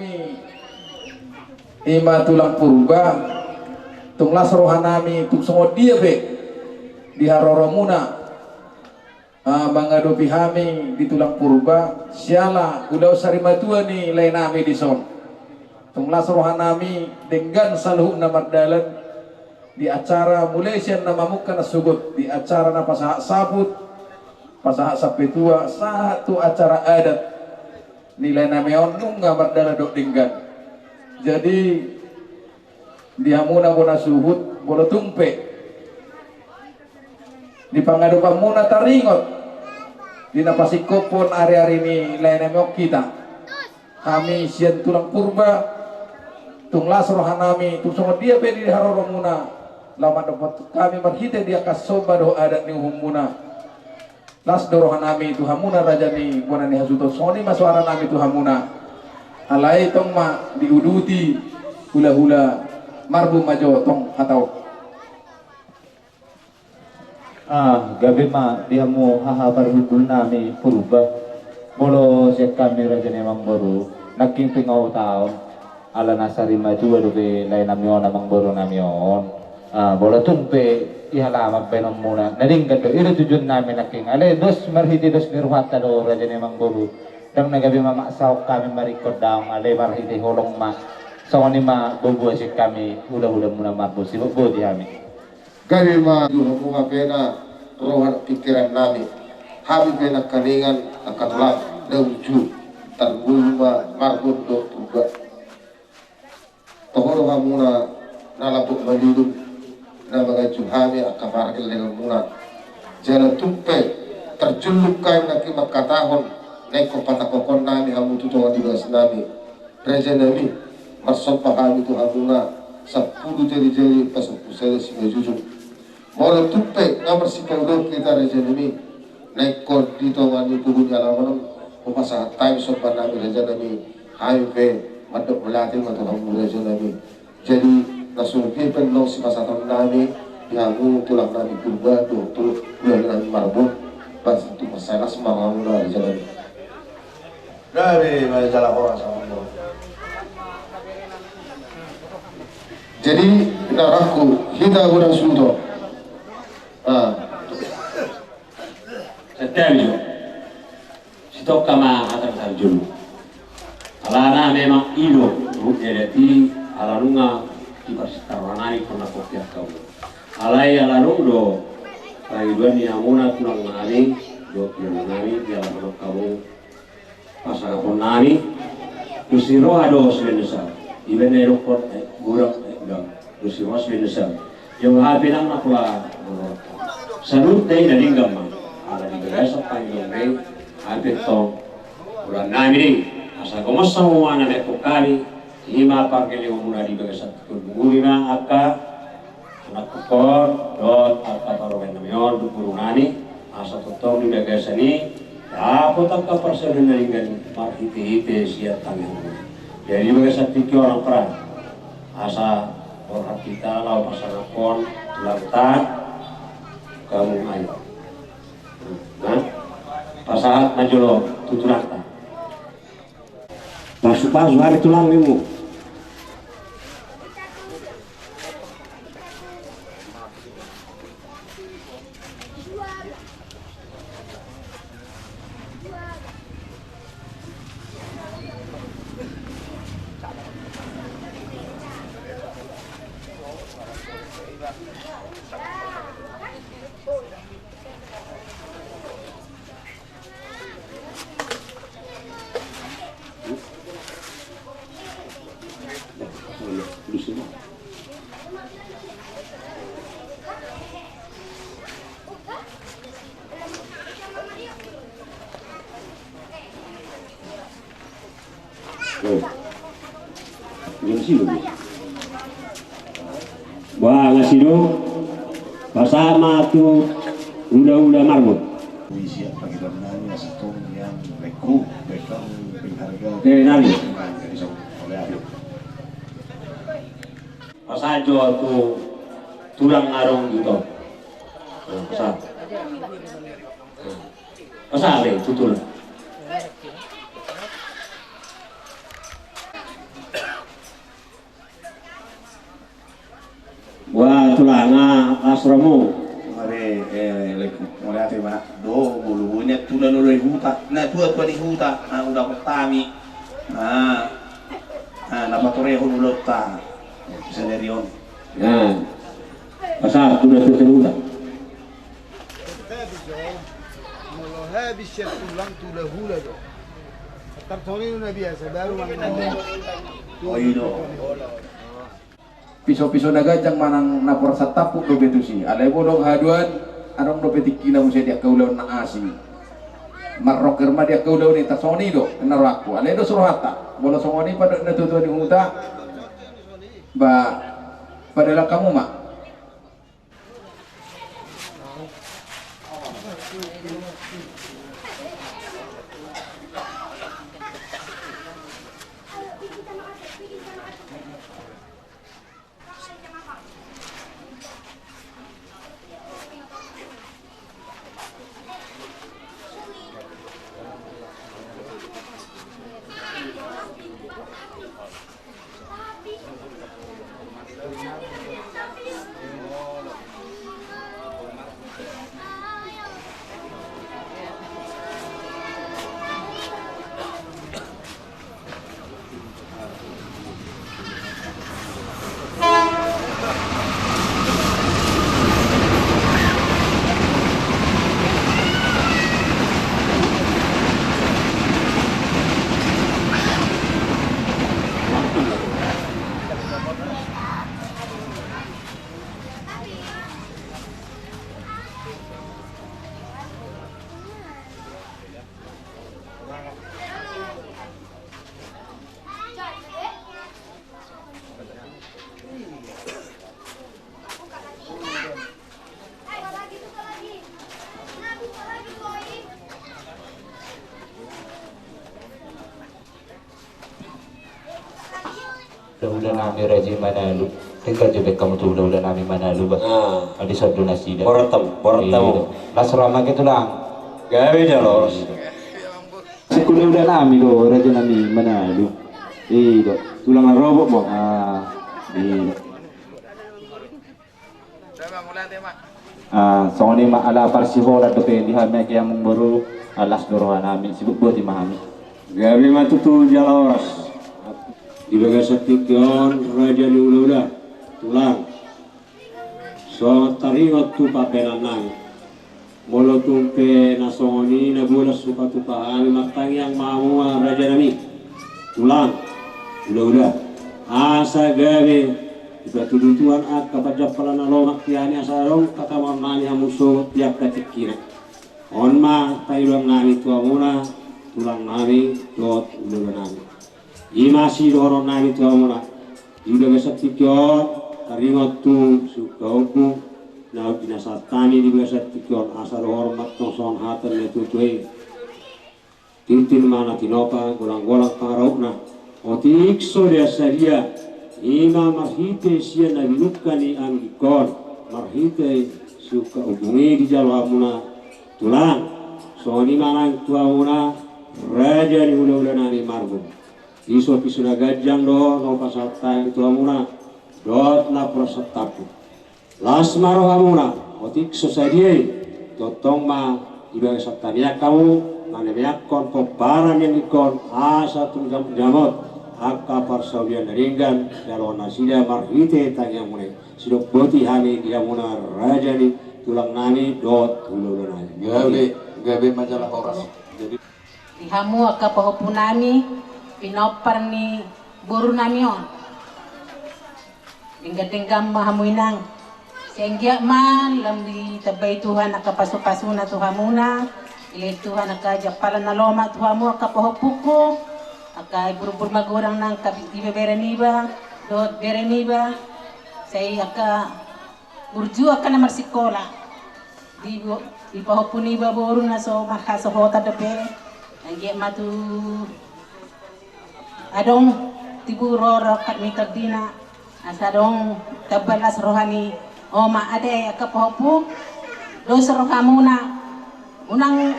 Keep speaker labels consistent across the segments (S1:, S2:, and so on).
S1: nami ima tulang purba tunglas rohanami tung songo dia be di haroromuna mengadopi hami di tulang purba siala udah sarimatua nih lain nami di son tunglas rohanami dengan saluh nama dalan di acara Malaysia nama muka nasugut di acara na pasahak sabut pasahak sapetua satu acara adat nilai nameon nungga mardala dok dinggan jadi dihamuna muna suhut bola tumpe di pangadupan muna taringot di napasikopon hari-hari ini lain nameok kita kami sian tulang purba tunglas rohanami tung dia bedi di haroromuna lama dapat kami berhita dia kasoba do adat ni humuna las dorohan nami itu hamuna raja ni buana ni hasuto soni maswara nami itu hamuna alai tong ma diuduti hula-hula marbu majo tong atau
S2: gabi ma dihamu haha barhudul nami purba bolo siya kami raja ni mang baru naging pingaw tao ala nasari maju adubi lain namion namang baru namion bola tumpe ihalamak benom muna naringkat do ilo tujuan namin naking ale dos marhiti dos nirwata do raja ni mang baru dang nagabi mamaksaw kami marikod daw ale marhiti holong ma sawani ma bubuwa si kami hula-hula muna marbo si bubuwa di kami
S3: gabi ma mga pena rohan pikiran namin habi pena kalingan akatulak dawju tarbulma marbon do tuga tohoro ka muna nalapot malilog na mga juhami akabarakil dengan muna jalan tumpe terjuluk kain naki makatahon naik patakokon nami hamu tutongan di belas nami reja nami marsopah kami tu hamuna 10 jari-jari pasang pusat si jujur mau tumpe nomor si kaudok kita reja nami naik kon di tongan di kubun alaman upasa time sopan nami reja nami HIV madok melatih matu hamu reja nami jadi nasulki penong si pasatan nami dihamu tulang nami purba tulang nami marbon pas itu masalah semangat mula jalan
S4: dari masalah orang sama lo
S3: jadi naraku kita guna sudo
S5: setiap itu sitok kama akan terjun alana memang ilo jadi alanunga dipersetarwanai kona kopiah kau alai alalung do kaiduan niamuna tulang nani do tulang nani di alam kamu pasang pun nani kusiro ado sebenarnya ibene rokot burak dam kusiro sebenarnya yang habinang nakula sanut day dari gamma ala di berasa panjang day habis tong bulan nani asa komas semua nane pokali ima parkeli umuna di bagasat kurgulina akka anak kokor dot akka parowen namion dukurunani asa totong di bagasani dapat akka persen naringan marhiti-hiti siat tangan jadi bagasat tiki orang peran asa orang kita lau pasangan pon lantan kamu ayo nah pasahat najolo tuturata pas hari tulang limu wah ngasido bersama tu udah marbot
S4: siap bagi nanya satu yang reku bekal harga
S5: dari nari
S4: oleh ahli
S5: pasajo tu tulang ngarong gitu pasal tutul tulanga asramu.
S4: Mare mulai ate mana do bulu nya tulan udah huta na tua tua di huta na udah kami na patore hulu ta bisa dari on
S5: Nah, pasal sudah terseludah.
S6: والله هذه الشرط لم تله له ترتوني النبي سبارو من
S4: oido
S1: Piso-piso nagajang manang napor sa tapuk do betu si. Alay mo dong haduan anong do petik kina mo siya dia kaulaw na asi. Marroker ma dia kaulaw ni tasoni do naraku. Alay do suruhata. Bola songoni pada natutuan di huta. Ba padahal kamu mak.
S2: Udah nami rajin Manalu. Tinggal jebek kamu tuh udah nami Manalu bah. Ada satu nasi dah.
S5: Borotamo.
S2: Nasrama gitu lang.
S5: Gawe jalos.
S2: Sekolah udah nami do rajin nami Manalu. Do.
S5: Tulang robot mo.
S2: Soalnya mak ala parsiho na do pe di hame kaya mong baru alas dorohan namin sibuk buat imahami.
S5: Gawe matutu jaloras. Di bagasatikion raja ni ula tulang. So taringot tu papenanang. Molo tumpe nasoni na bulas suka tupahan matang yang mau raja nami. Tulang. Ula asa gawe iba tudutuan ak kabaja pala na lomak tiani asarong katawan nani hamuso tiap katikira. On ma tayulang nami tua muna tulang nami dot ula nami. Imasi doron nami tua muna juga besatikion taringot tu sukauku na binasatani di besatikion asar hormat tongson hatan letutui tintin mana tinopa golang-golang pangaraup otikso dia sadia ima marhite sia naginukani anggikon marhite suka hubungi di jalwamuna tulang soni manang tua muna raja di ula-ula nani marbun iso pisuna gajang do no pasata itu amuna dot na prosatapu las maro amuna otik sosadie totong ma ibang satania kamu nane yakon paran yang ikon asa tunjam jamot akka parsawian ringgan kalau nasida marhite tanya mune sidok boti hami dia muna raja ni tulang nani dot ulu nani
S1: Gawe majalah oras. Jadi
S7: Dihamu akka pahupunami pinopar ni buru namion dingga-dinggam mahamuinang sehingga man lam di tabay Tuhan akapaso-pasuna Tuhamuna ili Tuhan akajapalan na loma Tuhamu akapahupuko akaibur-bur magurang ng kabitiba bereniba dot bereniba say aka burju aka na marsikola di pahupuniba buru na so makasohota dape angge matu adong tiburo rakat mitagdina asadong tabalas rohani oma ade akapahopu dos rohamuna unang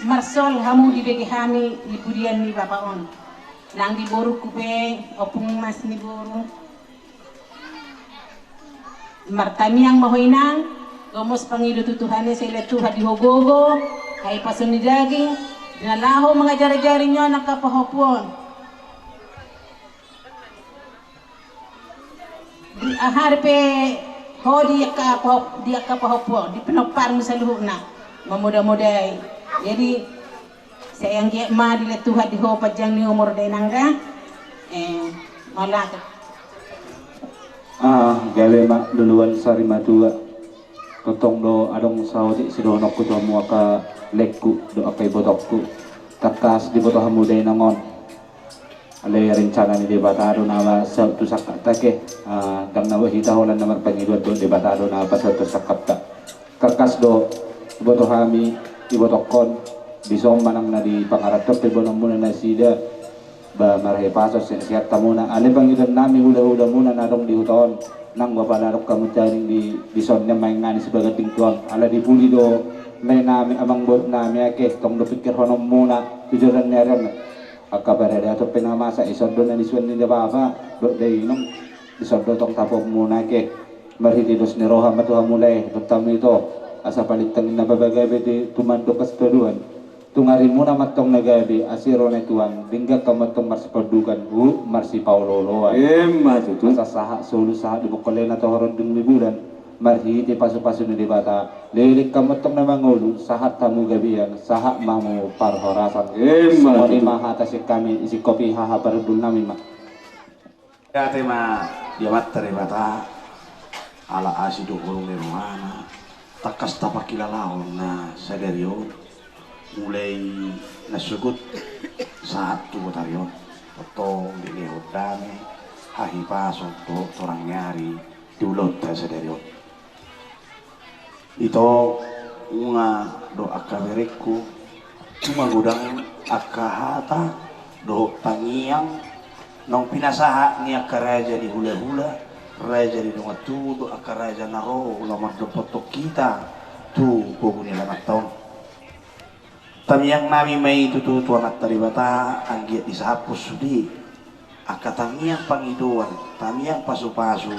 S7: marsol hamu dibegi hami ibudian ni babaon nang diburu kupe opung mas ni buru martamiang mahoinang gomos pangido tutuhane sa ila tuha di hogogo hay pasun ni daging dinalaho mga jari-jari nyo nakapahopon di harpe ho di kapahopon di pinapar mo sa luho na mamuda-muday jadi sayang giat ma di tuha di ho pajang ni umur day nangga malat
S2: gawe mak duluan sari madua totong do adong saudi si donok ku tuamu aka lekku do akai botokku takas di botoh hamuday nangon ale rencana ni debatado nama satu sakata ke dang nawa hita holan namar pangiduan do debatado na pasal tersakata takas do botoh hami di botokon bisom manang na di pangaratok te bonong muna na sida ba marhe pasos sihat tamuna ale pangiduan nami hula-hula muna nadong di huton nang bapalarok kamu jaring di sonnya maingan sebagai tingtuang ala di puli do lain nami amang bot nami ake tong do pikir honom muna tujuan neren akabare atau penamasa isodo na disuan ni baba do dei nong isodo tong tapok muna ke marhiti dos ni roha matuha mulai tetamu itu asa palitan na babagabe di tumando kastuduan tungari muna matong nagabi asiro na tuan dingga kamatong marsipadukan marsi pauloloan matutu sa saha sulu saha di bukolena to horon dung liburan marhiti pasu-pasu ni debata lilik kamatong na mangulu sahat tamu gabian saha mamu parhorasan semua di mahata si kami isi kopi haha berdul nami mak
S4: ya tema dia materi bata ala asidu ulung nirwana takas tapakilalaon na saderio mulai nasugut saat tuh tarion potong dilihut dame hahi pasok tuh orang nyari diulot saderio itu nga do akabereku cuma gudang akahata do tangiang nong pinasaha ni akaraja di hula-hula raja di rumah tu do akaraja naro lamar do potok kita tu pokoknya lamat tahun tamiyang nami may tututuan at taribata ang giat isahapos sudi akatamiyang pangiduan tamiyang pasu-pasu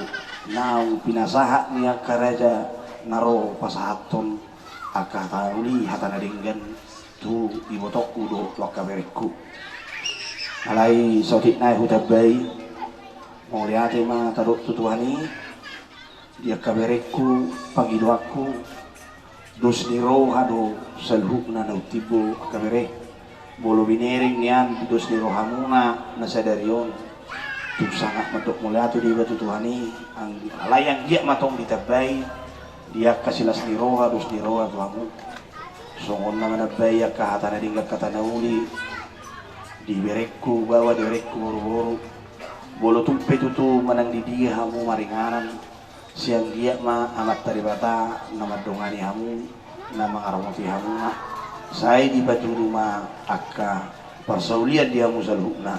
S4: na pinasaha niya karaja naro pasahaton akatanuli hatanadinggan tu ibotokku do wakaberekku alay sautit na hutabay mauliate mga tarot tutuhani dia kaberekku pangiduaku dos ni roha do salhuk na nautibo kamere bolo binering niyan dos ni roha muna na sadarion tu sangat matok mula tu di batu tuhani ang alayang dia matong ditabay dia kasilas ni roha dos ni roha tuhamu songon na manabay kahata na dinggat katanauli di berekku bawa di berekku boro-boro bolo tumpe tutu manang di dia hamu maringanan siang dia ma amat taribata nama dongani hamu nama ngaramoti hamu saya di batu rumah akka persaulian dia musalhukna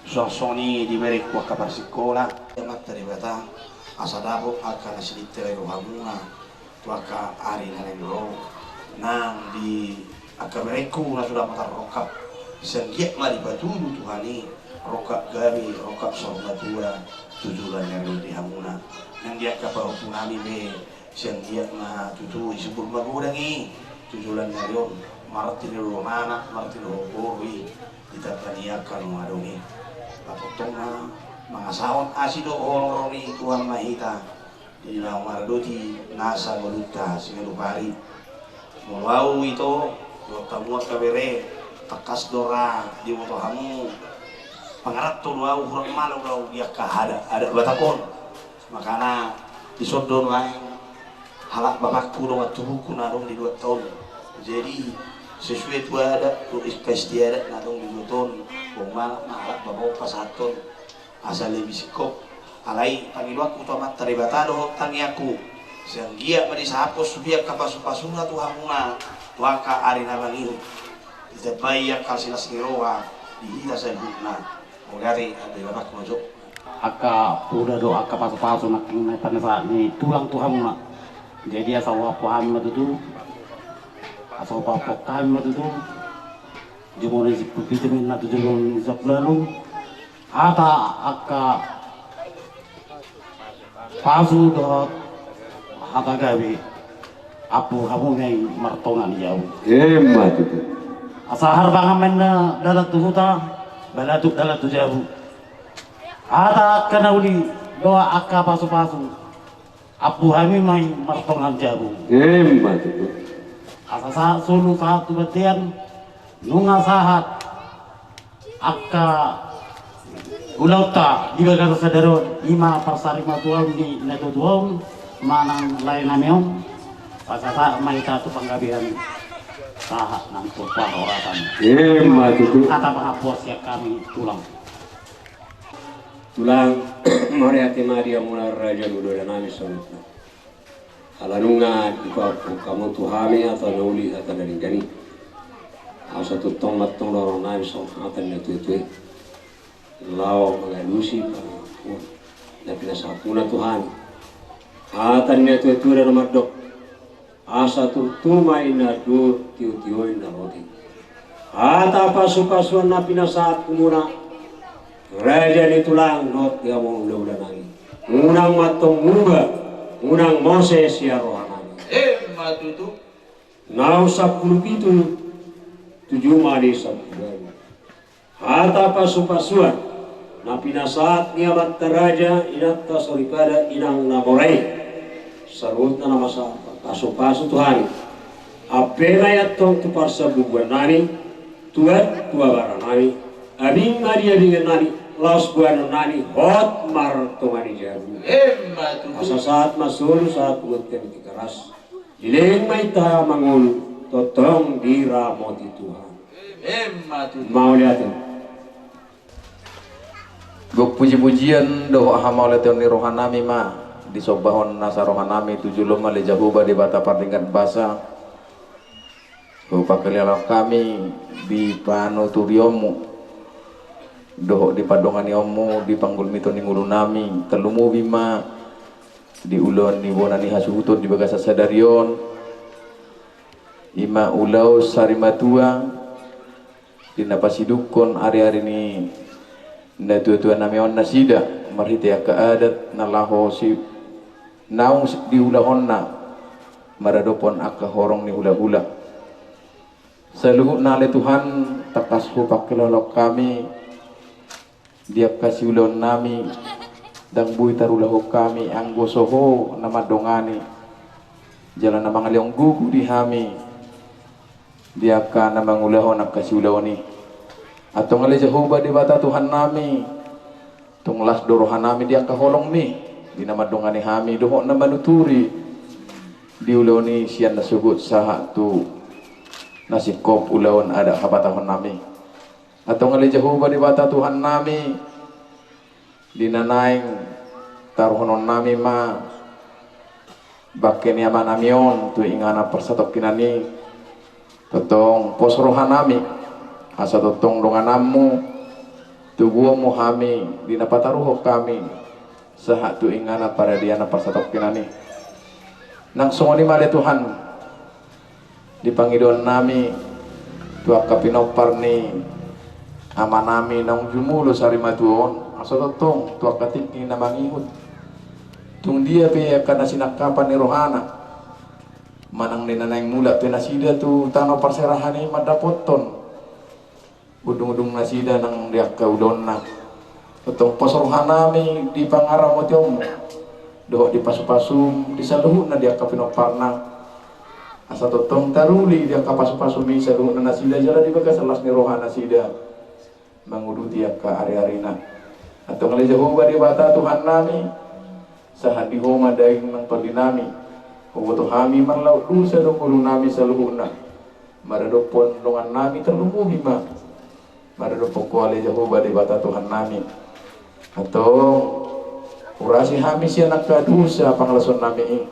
S4: sosoni di merek waka persikola amat taribata asadabo akka nasilittere hamu waka ari nanelo nang di akka merekku na sudah matar rokap siang dia ma di batu tuhani rokap gabi rokap sorna tua tujuan yang di hamuna yang dia kapal punami be siang dia na tutu isubur magudangi tujuan narion martin romana martin hoboi ditapania kanu adongi patotong na mga sawon asido orori tuang mahita di lang maradoti nasa maluta singalupari mulau itu tamuat kabere takas dora di motohamu pangarap to wau kurang malu kau dia kahada ada batakon makana disodon lain halak bapakku dong tubuhku nadong di 2 tahun jadi sesuai tu ada tu iskas dia ada nadong di 2 tahun bomal halak babau pasaton asal lebih sikop alai pangiluaku tu amat taribatado tangiaku siang dia merisapos biak kapasu-pasuna tu hamuna tuaka ari nabangiru ditabayyak kasilas niroa dihita sa hukna Mugari ada lepas masuk.
S5: Aka udah doa aka pasu-pasu nak panasa ni tulang Tuhan nak. Jadi asal paham tu asal paham tu jumlah si vitamin nak jumlah sablalu. Ata aka pasu doa
S4: hata gawi apu kamu ngay martongan jauh.
S5: Hemat itu.
S4: Asahar bangamen na dalat tuhuta balatuk dalat tu jauh. Hata kana uli doa akka pasu-pasu. Apu kami may martongan jauh.
S5: Hemat itu.
S4: Asa sulu satu batian nunga sahat akka ulauta di bagar sadaro ima parsari matuam di natutuam manang lain namiom pasasa may tatu panggabihan sahat ng tuparoratan.
S5: Hemat itu.
S4: Kata pangapos ya kami tulang.
S5: Tulang mariati Maria mula raja nudo dan nami sonutna. Alanunga ikaw kamu tuhami atau nauli atau dari gani. Asa tutong matong lorong nami son atan na tuitui. Lao magalusi pa. Na pinasapuna tuhami. Atan na tuitui na madok. Asa tutumay na dur tiyo-tiyoy na roti. Ata pasu-pasuan na pinasaat kumuna. Raja ni tulang not dia mau ulah nani. Unang matong muga, unang Moses ya rohanani.
S1: Matutu.
S5: Nau sapuluh itu 7 mari sabbulan. Hata pasu-pasuan na pinasaat niya raja inat tasoripada inang namoray. Sarut na namasa pasu-pasu Tuhan. Apela yatong tu parsa bubuan nani, tuat tua barang nani. Abing Maria dengan nani, laos buano nani, hot martomani jabu. Asa saat masul saat buat kami keras. Dileng may tayo mangul, totong diramoti Tuhan. Mau lihatin.
S1: Guk puji-pujian doa hama oleh Tuhan rohanami ma disobahon nasa rohanami 7 loma le jahuba di bata partingkat basa. Bapak kalian kami di panuturiomu. Doh di padongan yomu di panggul mito ni ngulu nami telumu bima di ulon ni bona ni hasuhutun di bagasa sadarion ima ulau sarimatua di napasidukon hari-hari ni na tua-tua nami on nasida marhiti ka adat nalaho si naung di ulahonna maradopon akka horong ni hula-hula saluhut nale Tuhan takashu pakilolok kami dia kasih ulon nami dang bui tarulahu kami anggo soho nama dongani jalan nama ngaliong gugu di hami dia ka nama ngulaho nak kasih uloni atau ngali jahuba di bata Tuhan nami tunglas dorohan nami dia ka holong ni di nama dongani hami doho nama nuturi di uloni sian nasugut saha tu nasikop ulawon ada kabatahon nami atau ngali jahuba di bata Tuhan nami dinanaing taruhonon nami ma bakken yaman namion tu ingana persatok kinani totong posrohan nami asa totong donganammu tubuh muhami dinapataruho kami saha tu ingana para diana persatok kinani nang songoni male Tuhan dipangidon nami tua kapinopar ni amanami nang jumulo sarimatuon asa totong tua katik ni namangihut tung dia pe kana sinakapan ni rohana manang ni nanang mula tu nasida tu tano parserahan ni madapoton udung-udung nasida nang dia kaudonna totong pasrohana mi di pangarang motiom doh di pasu-pasu di saluhut na dia kapinoparna asa totong taruli dia kapasu-pasu mi saluhut na nasida jala di bagas alas ni rohana sida manguduti ka ari-arina atau ngali Jehovah di bata Tuhan nami sahat di homa daing nang pagdinami huwto hami manlaw dusa dong ulo nami sa luhuna maradopon dongan nami terlumuhi ma maradopon kuali Jehovah di bata Tuhan nami atau urasi hami siya nagkadusa panglason nami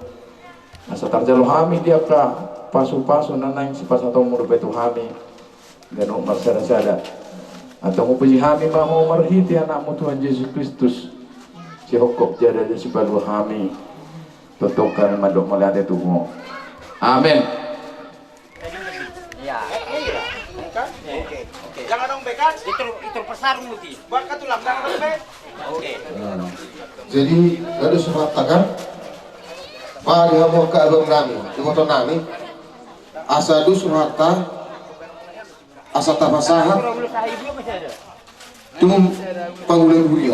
S1: asa tarjalo hami dia ka pasu-pasu nanay si pasatong murbeto hami ganong marsada-sada atau mupuji hami maho marhiti anakmu Tuhan Yesus Kristus si hokok jada di sebalu hami totokan madok melihat itu mo amin.
S8: Iya. Oke. Jangan dong bekan. Itu pasar muti. Buat katulang jangan dong be. Oke.
S3: Jadi ada surat tagar Mari hamu ka abang nami, di foto nami. Asa dusun harta, asa tapasaha, tumum pangulan hulia.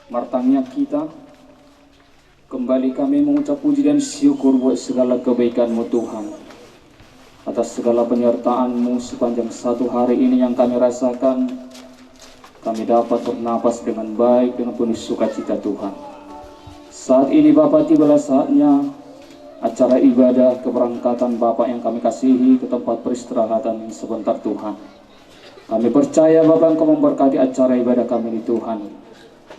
S9: Martangnya kita kembali kami mengucap puji dan syukur buat segala kebaikan-Mu Tuhan, atas segala penyertaan-Mu sepanjang satu hari ini yang kami rasakan. Kami dapat bernapas dengan baik dengan penuh sukacita Tuhan. Saat ini Bapa, tibalah saatnya acara ibadah keberangkatan Bapak yang kami kasihi ke tempat peristirahatan sebentar Tuhan. Kami percaya Bapak Engkau memberkati acara ibadah kami ini Tuhan.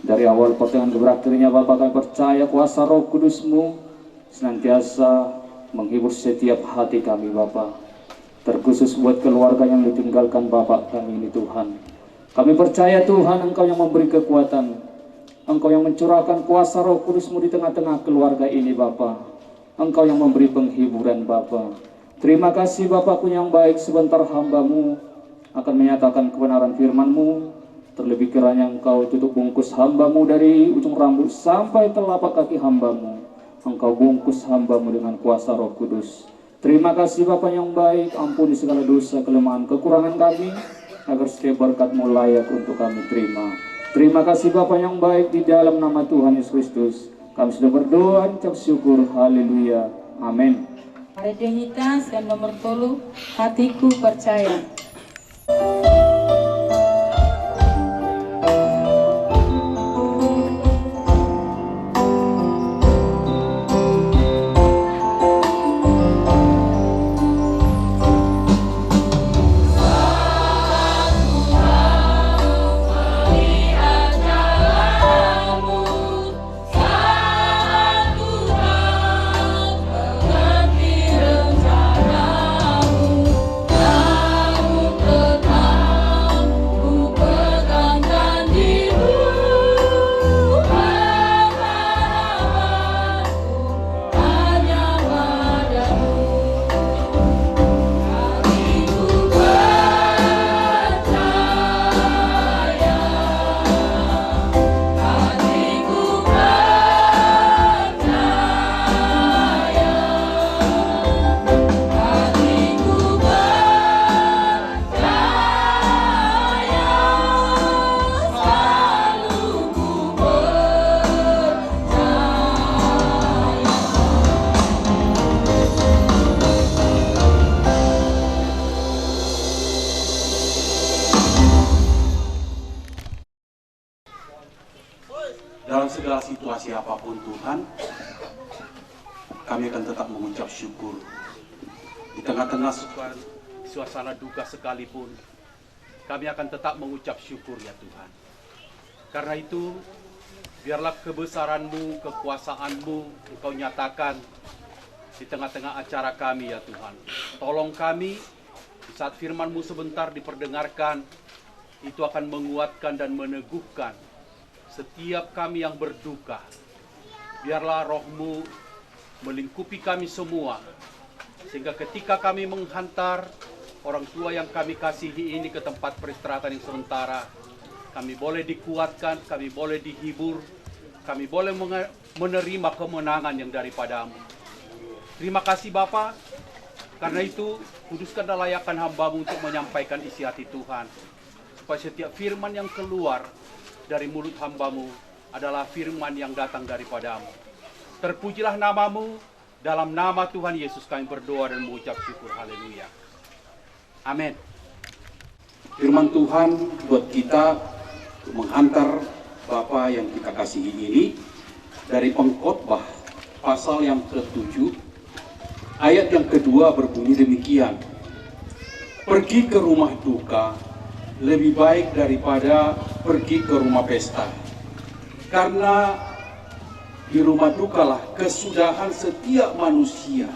S9: Dari awal pertengahan berakhirnya Bapak, kami percaya kuasa Roh Kudus-Mu senantiasa menghibur setiap hati kami Bapak. Terkhusus buat keluarga yang ditinggalkan Bapak kami ini Tuhan. Kami percaya Tuhan Engkau yang memberi kekuatan, Engkau yang mencurahkan kuasa Roh Kudus-Mu di tengah-tengah keluarga ini Bapak. Engkau yang memberi penghiburan Bapak. Terima kasih Bapakku yang baik, sebentar hamba-Mu akan menyatakan kebenaran firman-Mu. Terlebih kiranya Engkau tutup bungkus hamba-Mu dari ujung rambut sampai telapak kaki hamba-Mu. Engkau bungkus hamba-Mu dengan kuasa Roh Kudus. Terima kasih Bapa yang baik, ampuni segala dosa, kelemahan, kekurangan kami, agar setiap berkat-Mu layak untuk kami terima. Terima kasih Bapa yang baik, di dalam nama Tuhan Yesus Kristus kami sudah berdoa, ucap syukur, haleluya, amin.
S7: Redenitas dan nomor 10, hatiku percaya.
S10: Dalam segala situasi apapun Tuhan, kami akan tetap mengucap syukur. Di tengah-tengah suasana duka sekalipun, kami akan tetap mengucap syukur ya Tuhan. Karena itu, biarlah kebesaran-Mu, kekuasaan-Mu Engkau nyatakan di tengah-tengah acara kami ya Tuhan. Tolong kami, di saat firman-Mu sebentar diperdengarkan, itu akan menguatkan dan meneguhkan setiap kami yang berduka. Biarlah roh-Mu melingkupi kami semua, sehingga ketika kami menghantar orang tua yang kami kasihi ini ke tempat peristirahatan yang sementara, kami boleh dikuatkan, kami boleh dihibur, kami boleh menerima kemenangan yang daripada-Mu. Terima kasih Bapa, karena itu kuduskan dan layakkan hamba-Mu untuk menyampaikan isi hati Tuhan, supaya setiap firman yang keluar dari mulut hamba-Mu adalah firman yang datang daripada-Mu. Terpujilah nama-Mu, dalam nama Tuhan Yesus kami berdoa dan mengucap syukur. Haleluya. Amin.
S11: Firman Tuhan buat kita untuk menghantar Bapa yang kita kasihi ini dari Pengkhotbah pasal yang ke-7 ayat yang kedua berbunyi demikian. Pergi ke rumah duka lebih baik daripada pergi ke rumah pesta. Karena di rumah dukalah kesudahan setiap manusia.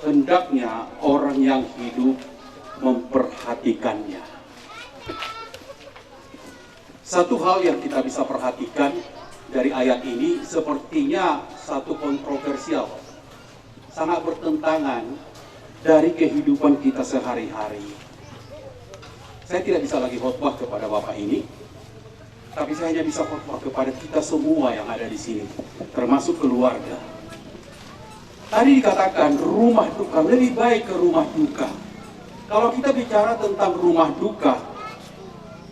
S11: Hendaknya orang yang hidup memperhatikannya. Satu hal yang kita bisa perhatikan dari ayat ini sepertinya satu kontroversial, sangat bertentangan dari kehidupan kita sehari-hari. Saya tidak bisa lagi khotbah kepada Bapak ini, tapi saya hanya bisa khotbah kepada kita semua yang ada di sini, termasuk keluarga. Tadi dikatakan rumah duka, lebih baik ke rumah duka. Kalau kita bicara tentang rumah duka,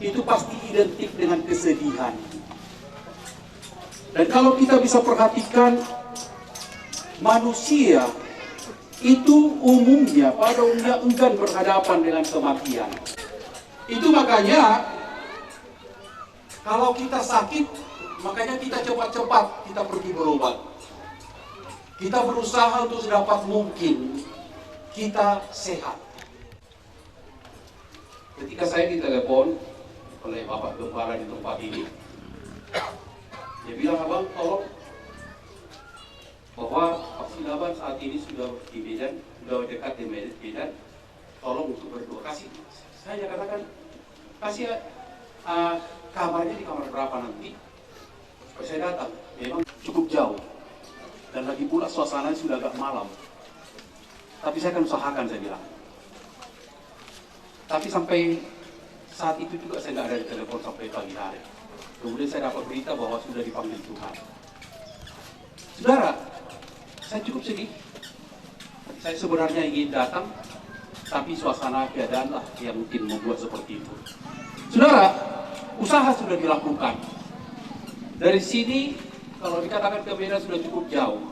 S11: itu pasti identik dengan kesedihan. Dan kalau kita bisa perhatikan, manusia itu pada umumnya enggan berhadapan dengan kematian. Itu makanya kalau kita sakit, makanya kita cepat-cepat kita pergi berobat. Kita berusaha untuk sedapat mungkin kita sehat. Ketika saya ditelepon oleh Bapak Gembala di tempat ini, dia bilang, "Abang, tolong bahwa vaksin Abang saat ini sudah di Medan, sudah dekat di Medan, tolong untuk berdoa." Saya katakan, kasih kamarnya di kamar berapa nanti? Supaya saya datang. Memang cukup jauh, dan lagi pula suasananya sudah agak malam. Tapi saya akan usahakan, saya bilang. Tapi sampai saat itu juga saya nggak ada di telepon sampai pagi hari. Kemudian saya dapat berita bahwa sudah dipanggil Tuhan. Saudara, saya cukup sedih. Saya sebenarnya ingin datang, tapi suasana keadaan lah yang mungkin membuat seperti itu. Saudara, usaha sudah dilakukan. Dari sini, kalau dikatakan ke Medan sudah cukup jauh.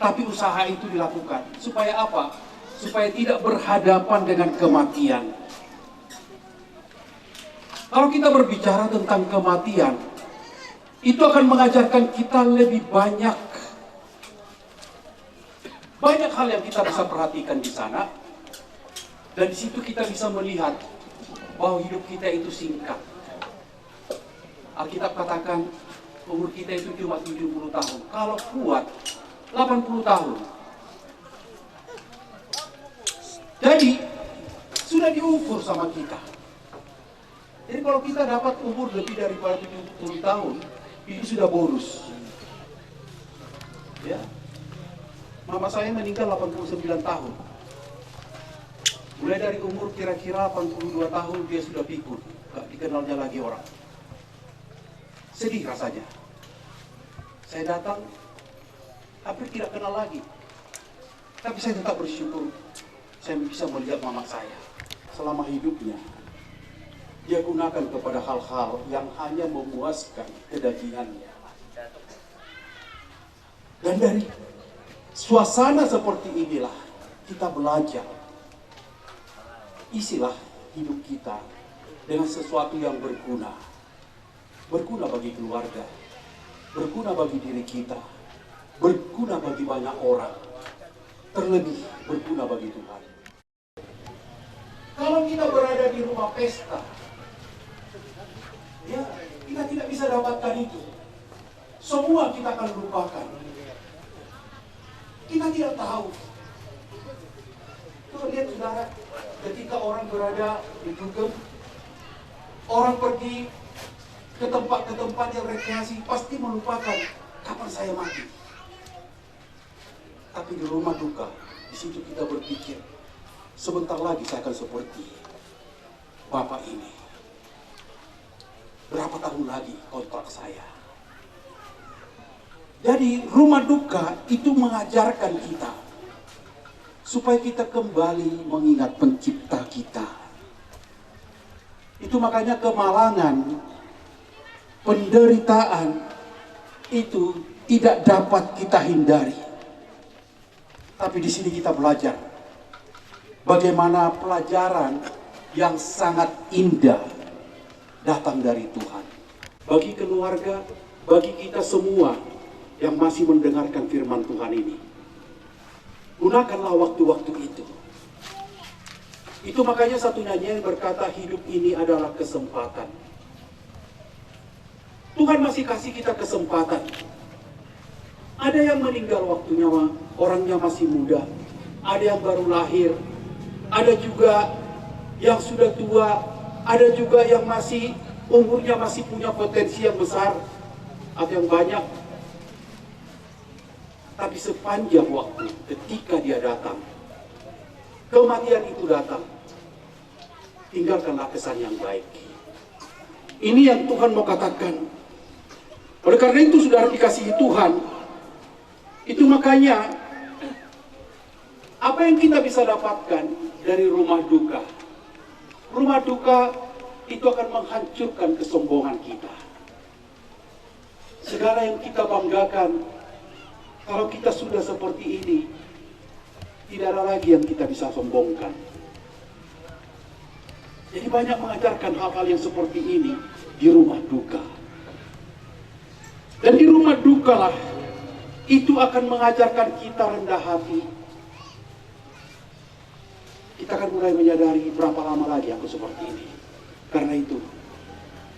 S11: Tapi usaha itu dilakukan. Supaya apa? Supaya tidak berhadapan dengan kematian. Kalau kita berbicara tentang kematian, itu akan mengajarkan kita lebih banyak hal yang kita bisa perhatikan di sana. Dan di situ kita bisa melihat bahwa hidup kita itu singkat. Alkitab katakan umur kita itu cuma 70 tahun. Kalau kuat, 80 tahun. Jadi, sudah diukur sama kita. Jadi kalau kita dapat umur lebih daripada 70 tahun, itu sudah bonus. Ya. Mama saya meninggal 89 tahun. Mulai dari umur kira-kira 82 tahun dia sudah pikun, gak dikenalnya lagi orang. Sedih rasanya. Saya datang, hampir tidak kenal lagi. Tapi saya tetap bersyukur, saya bisa melihat mama saya selama hidupnya. Dia gunakan kepada hal-hal yang hanya memuaskan kedagingannya. Dan dari suasana seperti inilah kita belajar. Isilah hidup kita dengan sesuatu yang berguna. Berguna bagi keluarga, berguna bagi diri kita, berguna bagi banyak orang, terlebih berguna bagi Tuhan. Kalau kita berada di rumah pesta, ya, kita tidak bisa dapatkan itu. Semua kita akan lupakan. Kita tidak tahu. Tuh lihat saudara, ketika orang berada di dugem, orang pergi ke tempat yang rekreasi, pasti melupakan kapan saya mati. Tapi di rumah duka, di situ kita berpikir, sebentar lagi saya akan seperti Bapak ini. Berapa tahun lagi kontrak saya? Jadi rumah duka itu mengajarkan kita supaya kita kembali mengingat pencipta kita. Itu makanya kemalangan, penderitaan itu tidak dapat kita hindari. Tapi di sini kita belajar bagaimana pelajaran yang sangat indah datang dari Tuhan. Bagi keluarga, bagi kita semua yang masih mendengarkan firman Tuhan ini, gunakanlah waktu-waktu itu. Itu makanya satu nyanyian berkata hidup ini adalah kesempatan. Tuhan masih kasih kita kesempatan. Ada yang meninggal waktunya, orangnya masih muda. Ada yang baru lahir. Ada juga yang sudah tua. Ada juga yang masih umurnya masih punya potensi yang besar atau yang banyak. Tapi sepanjang waktu ketika dia datang, kematian itu datang, tinggalkanlah kesan yang baik. Ini yang Tuhan mau katakan. Oleh karena itu saudara dikasihi Tuhan, itu makanya apa yang kita bisa dapatkan dari rumah duka. Rumah duka itu akan menghancurkan kesombongan kita. Segala yang kita banggakan, kalau kita sudah seperti ini, tidak ada lagi yang kita bisa sombongkan. Jadi banyak mengajarkan hal-hal yang seperti ini di rumah duka. Dan di rumah duka lah, itu akan mengajarkan kita rendah hati. Kita akan mulai menyadari berapa lama lagi aku seperti ini. Karena itu,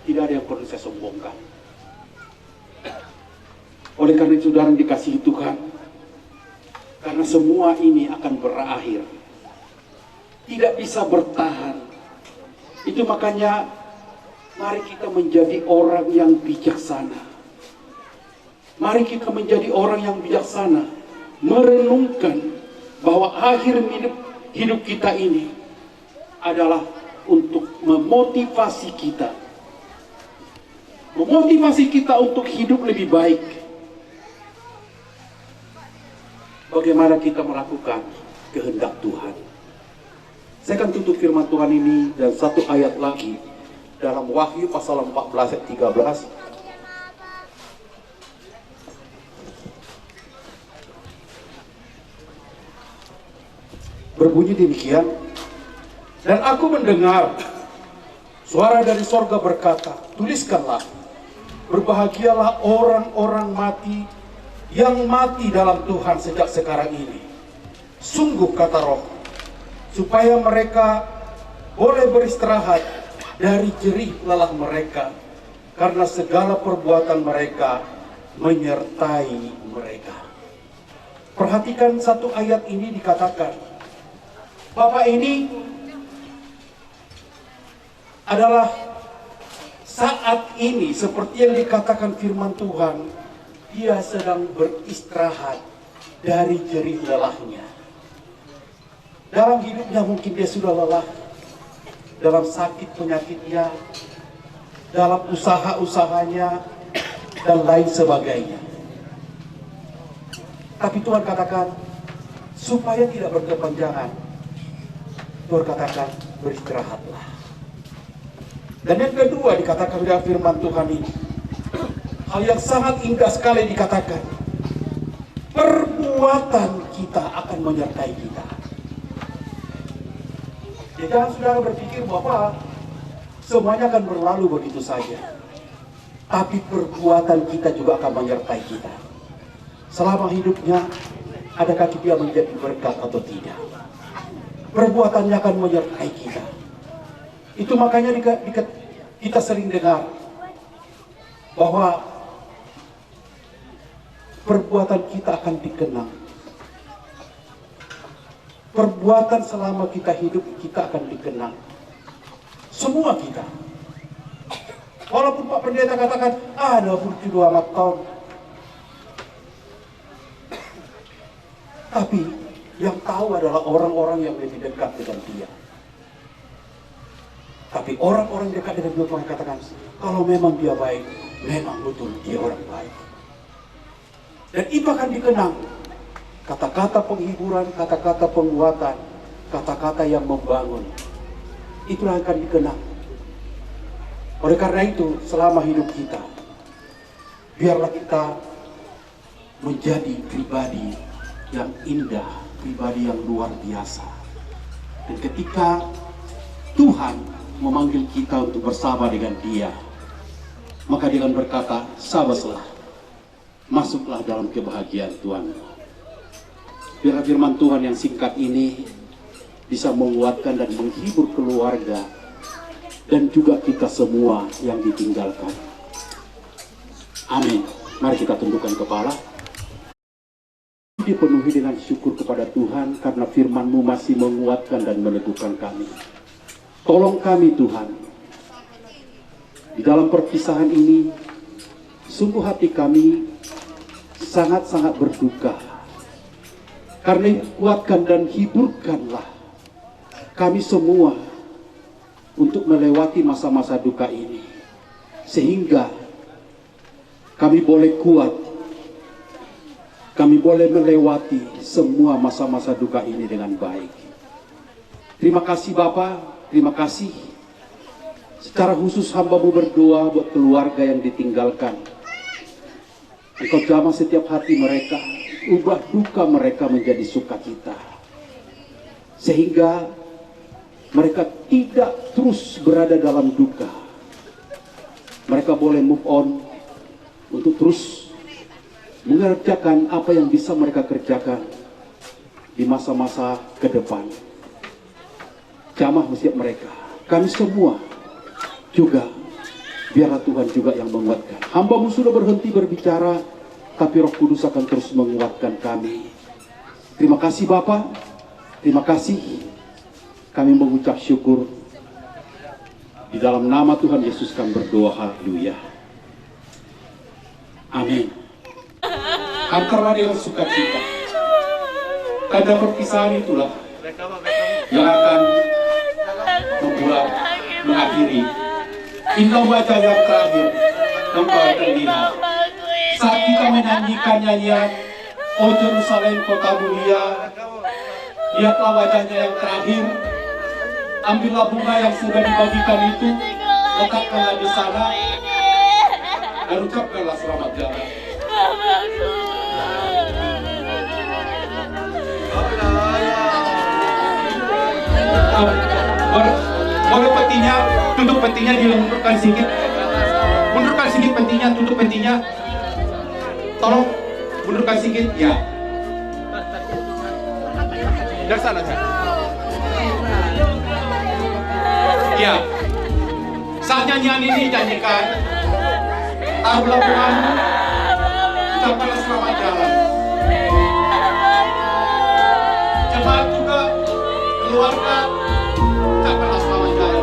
S11: tidak ada yang perlu saya sombongkan. Oleh karena itu saudara dikasihi Tuhan, karena semua ini akan berakhir, tidak bisa bertahan. Itu makanya mari kita menjadi orang yang bijaksana. Mari kita menjadi orang yang bijaksana, merenungkan bahwa akhir hidup kita ini adalah untuk memotivasi kita untuk hidup lebih baik. Bagaimana kita melakukan kehendak Tuhan. Saya akan tutup firman Tuhan ini dan satu ayat lagi dalam Wahyu pasal 14 ayat 13. Berbunyi demikian, dan aku mendengar suara dari sorga berkata, tuliskanlah, berbahagialah orang-orang mati yang mati dalam Tuhan sejak sekarang ini. Sungguh kata Roh, supaya mereka boleh beristirahat dari jerih lelah mereka, karena segala perbuatan mereka menyertai mereka. Perhatikan satu ayat ini dikatakan, Bapak ini adalah saat ini seperti yang dikatakan firman Tuhan, dia sedang beristirahat dari jerih lelahnya. Dalam hidupnya mungkin dia sudah lelah, dalam sakit penyakitnya, dalam usaha-usahanya, dan lain sebagainya. Tapi Tuhan katakan, supaya tidak berkepanjangan, Tuhan katakan, beristirahatlah. Dan yang kedua dikatakan dalam firman Tuhan ini, hal yang sangat indah sekali dikatakan, perbuatan kita akan menyertai kita. Ya, jangan saudara berpikir bahwa semuanya akan berlalu begitu saja. Tapi perbuatan kita juga akan menyertai kita. Selama hidupnya, adakah dia menjadi berkat atau tidak? Perbuatannya akan menyertai kita. Itu makanya kita sering dengar bahwa perbuatan kita akan dikenang perbuatan selama kita hidup kita akan dikenang. Semua kita. Walaupun Pak Pendeta katakan, ada 72 tahun. Tapi yang tahu adalah orang-orang yang lebih dekat dengan dia. Tapi orang-orang dekat dengan dia Tuhan katakan, kalau memang dia baik, memang betul dia orang baik. Dan itu akan dikenang. Kata-kata penghiburan, kata-kata penguatan, kata-kata yang membangun. Itulah akan dikenang. Oleh karena itu, selama hidup kita, biarlah kita menjadi pribadi yang indah, pribadi yang luar biasa. Dan ketika Tuhan memanggil kita untuk bersama dengan Dia, maka Dia akan berkata, sabarlah, masuklah dalam kebahagiaan Tuhan. Biar firman Tuhan yang singkat ini bisa menguatkan dan menghibur keluarga dan juga kita semua yang ditinggalkan. Amin. Mari kita tundukkan kepala. Dipenuhi dengan syukur kepada Tuhan karena firman-Mu masih menguatkan dan meneguhkan kami. Tolong kami Tuhan. Di dalam perpisahan ini, sungguh hati kami sangat-sangat berduka. Karena kuatkan dan hiburkanlah kami semua untuk melewati masa-masa duka ini. Sehingga kami boleh kuat, kami boleh melewati semua masa-masa duka ini dengan baik. Terima kasih Bapa, terima kasih. Secara khusus hamba-Mu berdoa buat keluarga yang ditinggalkan. Engkau jamah setiap hati mereka, ubah duka mereka menjadi sukacita. Sehingga mereka tidak terus berada dalam duka. Mereka boleh move on untuk terus mengerjakan apa yang bisa mereka kerjakan di masa-masa ke depan. Jamah setiap mereka. Kami semua juga, biarlah Tuhan juga yang menguatkan. Hamba-Mu sudah berhenti berbicara, tapi Roh Kudus akan terus menguatkan kami. Terima kasih Bapa, terima kasih. Kami mengucap syukur. Di dalam nama Tuhan Yesus kami berdoa, haleluya. Amin. Antarlah dengan sukacita. Tanda perpisahan itulah yang akan membuat, mengakhiri indah wajah yang terakhir engkau terlihat. Saat kita menyanyikan nyanyian O Jerusalem kota mulia, lihatlah wajahnya yang terakhir. Ambillah bunga yang sudah dibagikan itu, letakkanlah di sana, dan ucapkanlah selamat jalan. Boleh petinya, tunduk petinya dimundurkan sedikit. Mundurkan sedikit petinya, tunduk petinya. Tolong mundurkan sedikit, ya. Dari sana, Cak. Ya, saat nyanyian ini dinyanyikan, taruhlah bungamu, ucapkanlah selamat jalan. Jemaat juga, keluarga, ucapkanlah selamat jalan.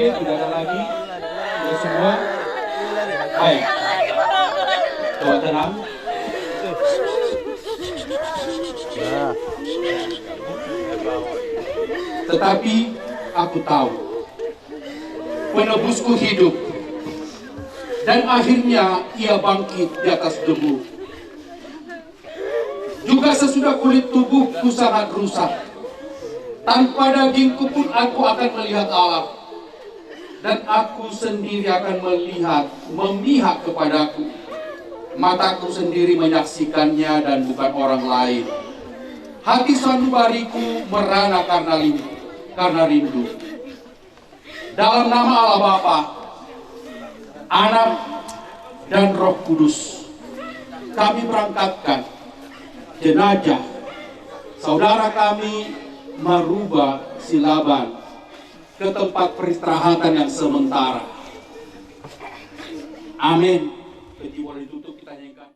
S11: Oke, tidak ada lagi. Sudah semua. Baik. Coba tenang. Tetapi aku tahu penebusku hidup dan akhirnya ia bangkit di atas debu. Juga sesudah kulit tubuhku sangat rusak, tanpa dagingku pun aku akan melihat Allah, dan aku sendiri akan memihak kepadaku. Mataku sendiri menyaksikannya dan bukan orang lain. Hati sanubariku merana karena rindu. Dalam nama Allah Bapa, Anak, dan Roh Kudus, kami berangkatkan jenazah saudara kami Maruba Silaban ke tempat peristirahatan yang sementara. Amin. Kejiwa ditutup, kita nyanyikan.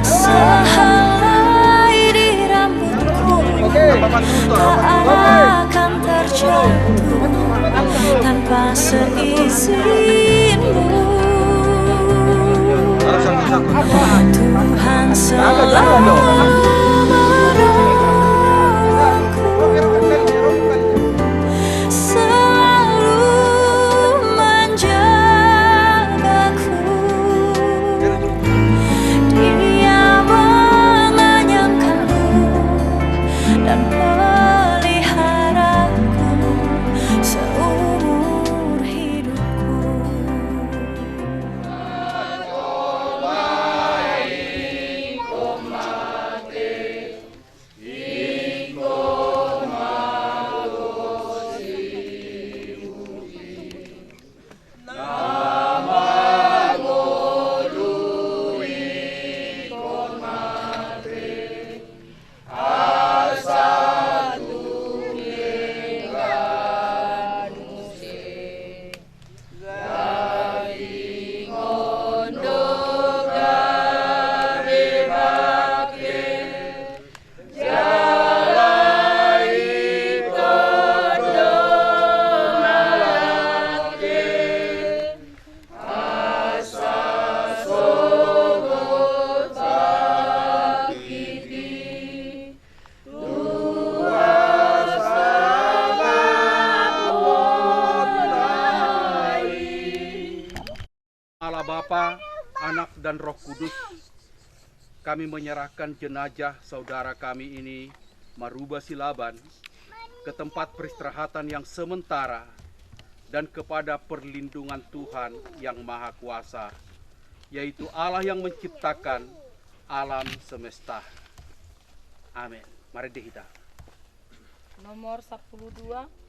S12: Sehelai di rambutku tak akan terjatuh tanpa seizinku. Tuhan selalu mati.
S10: dan Roh Kudus, kami menyerahkan jenazah saudara kami ini, Maruba Silaban, ke tempat peristirahatan yang sementara dan kepada perlindungan Tuhan yang Maha Kuasa, yaitu Allah yang menciptakan alam semesta. Amin. Mari dihita.
S13: Nomor 12.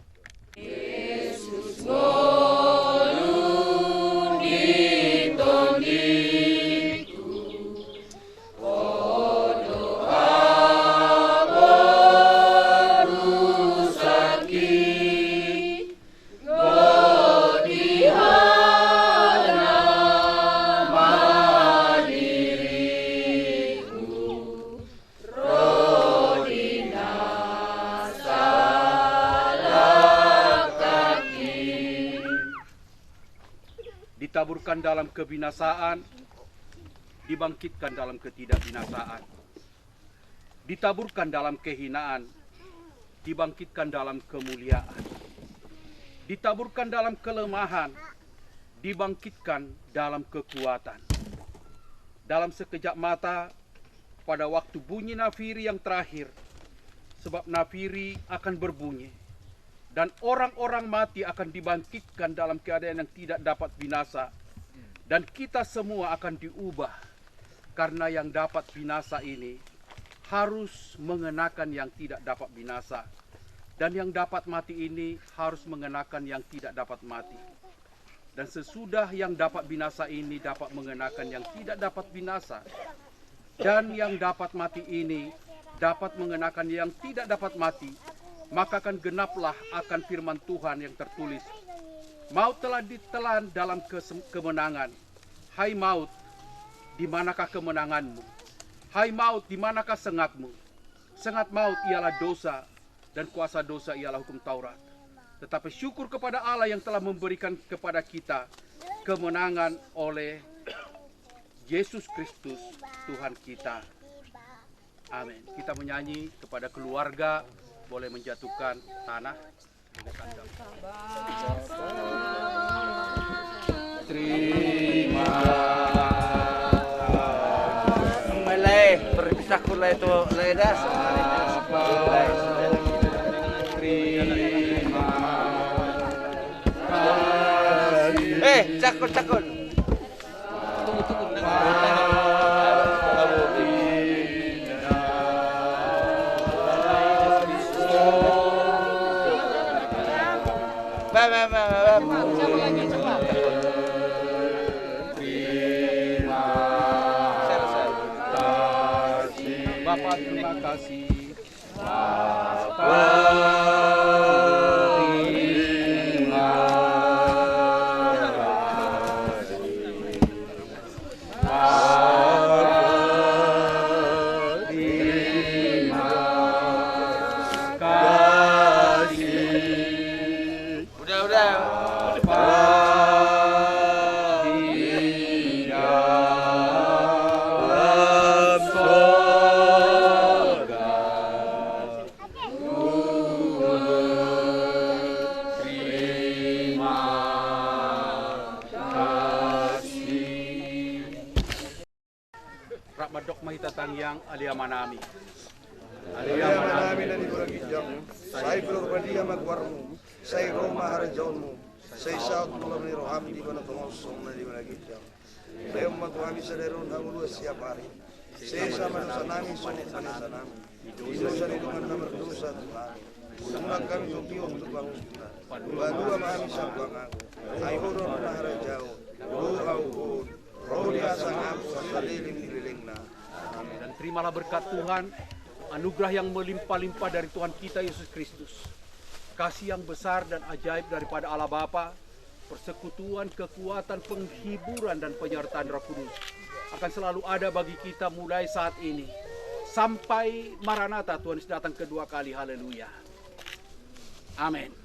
S12: Yesus ngolong ditondiku, podo aboru sakit, godihana madiriku, rodina
S10: ditaburkan dalam kebinasaan, dibangkitkan dalam ketidakbinasaan. Ditaburkan dalam kehinaan, dibangkitkan dalam kemuliaan. Ditaburkan dalam kelemahan, dibangkitkan dalam kekuatan. Dalam sekejap mata, pada waktu bunyi nafiri yang terakhir, sebab nafiri akan berbunyi, dan orang-orang mati akan dibangkitkan dalam keadaan yang tidak dapat binasa. Dan kita semua akan diubah. Karena yang dapat binasa ini harus mengenakan yang tidak dapat binasa. Dan yang dapat mati ini harus mengenakan yang tidak dapat mati. Dan sesudah yang dapat binasa ini dapat mengenakan yang tidak dapat binasa. Dan yang dapat mati ini dapat mengenakan yang tidak dapat mati. Maka akan genaplah akan firman Tuhan yang tertulis. Maut telah ditelan dalam kemenangan. Hai maut, di manakah kemenanganmu? Hai maut, di manakah sengatmu? Sengat maut ialah dosa, dan kuasa dosa ialah hukum Taurat. Tetapi syukur kepada Allah yang telah memberikan kepada kita kemenangan oleh Yesus Kristus Tuhan kita. Amin. Kita menyanyi kepada keluarga. Boleh menjatuhkan tanah. Terima
S8: Mulai berpisah kulai itu ledas.
S10: Terima kasih.
S8: Cakul. Tunggu.
S10: Bapak terima kasih. Madok mahita tangyang aliamanami.
S6: Aliamanami na di buragijang. Say florbadia magwarmo. Say Roma harajawnmo. Say South Mulam ni Roham di ba na tungosong na di buragijang. Sayong magwami sa leron ang uluas siya pari. Say sama sa namin sunod pa sa namin. Ito sa nilungan na merdusa at namin. Unang kami tukiyon tubang usuna. Badua mahami sa bangang. Ay horon na harajaw. Luhaw hon. Rodi asang ako sa saliling-liling na.
S10: Dan terimalah berkat Tuhan, anugerah yang melimpah-limpah dari Tuhan kita Yesus Kristus, kasih yang besar dan ajaib daripada Allah Bapa, persekutuan, kekuatan, penghiburan dan penyertaan Roh Kudus akan selalu ada bagi kita mulai saat ini sampai Maranatha, Tuhan Yesus datang kedua kali. Haleluya. Amin.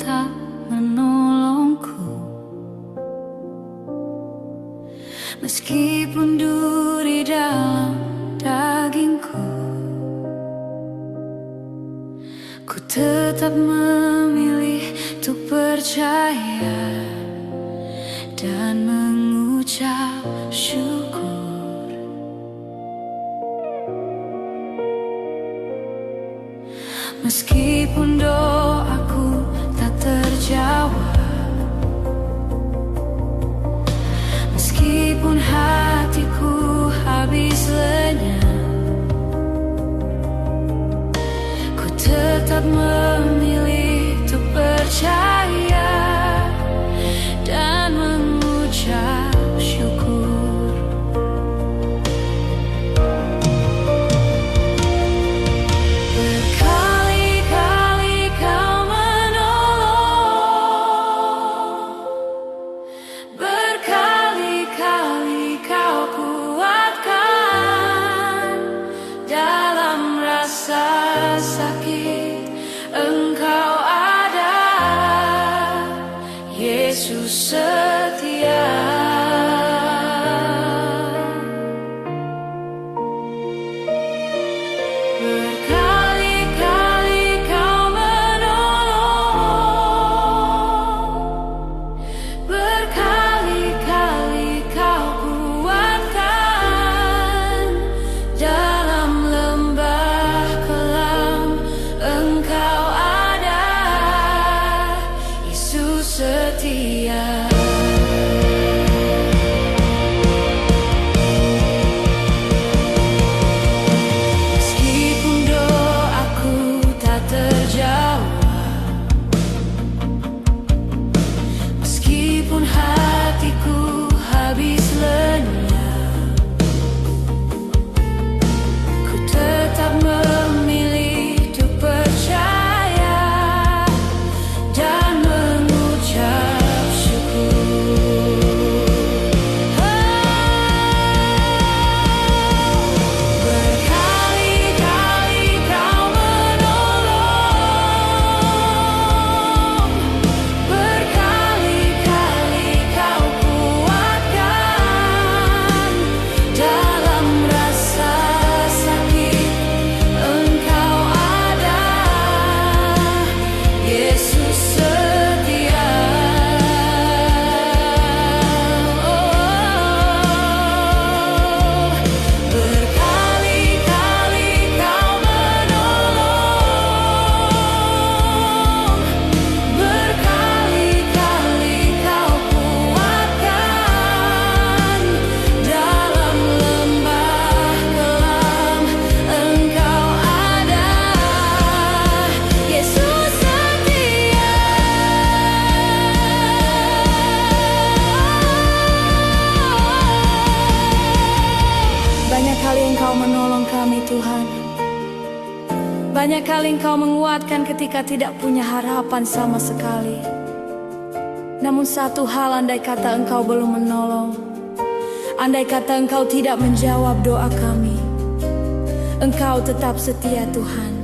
S12: tak menolongku, meskipun duri dalam dagingku. Ku tetap memilih untuk percaya dan mengucap syukur. Meskipun doaku tak terjawab, meskipun hatiku habis lenyap, ku tetap memilih untuk percaya dan mengucap syukur. Berkali-kali kau menolong, berkali-kali kau kuatkan. Dalam rasa sakit Engkau ada, Yesus setia. Berkali-kali kau menolong, berkali-kali kau kuatkan. Dalam lembah kelam Engkau ada, Yesus setia. Meskipun doaku tak terjawab, meskipun hatiku habis lenyap, ku tetap memilih untuk percaya dan mengucap syukur. Berkali-kali kau menolong, berkali-kali kau kuatkan. Dalam rasa sakit Engkau ada, Yesus setia. Berkali-kali kau menolong, berkali-kali kau kuatkan. Dalam lembah kelam Engkau ada, Yesus setia.
S14: Banyak kali Engkau menolong kami Tuhan. Banyak kali Engkau menguatkan ketika tidak punya harapan sama sekali. Namun satu hal, andai kata Engkau belum menolong, andai kata Engkau tidak menjawab doa kami, Engkau tetap setia Tuhan.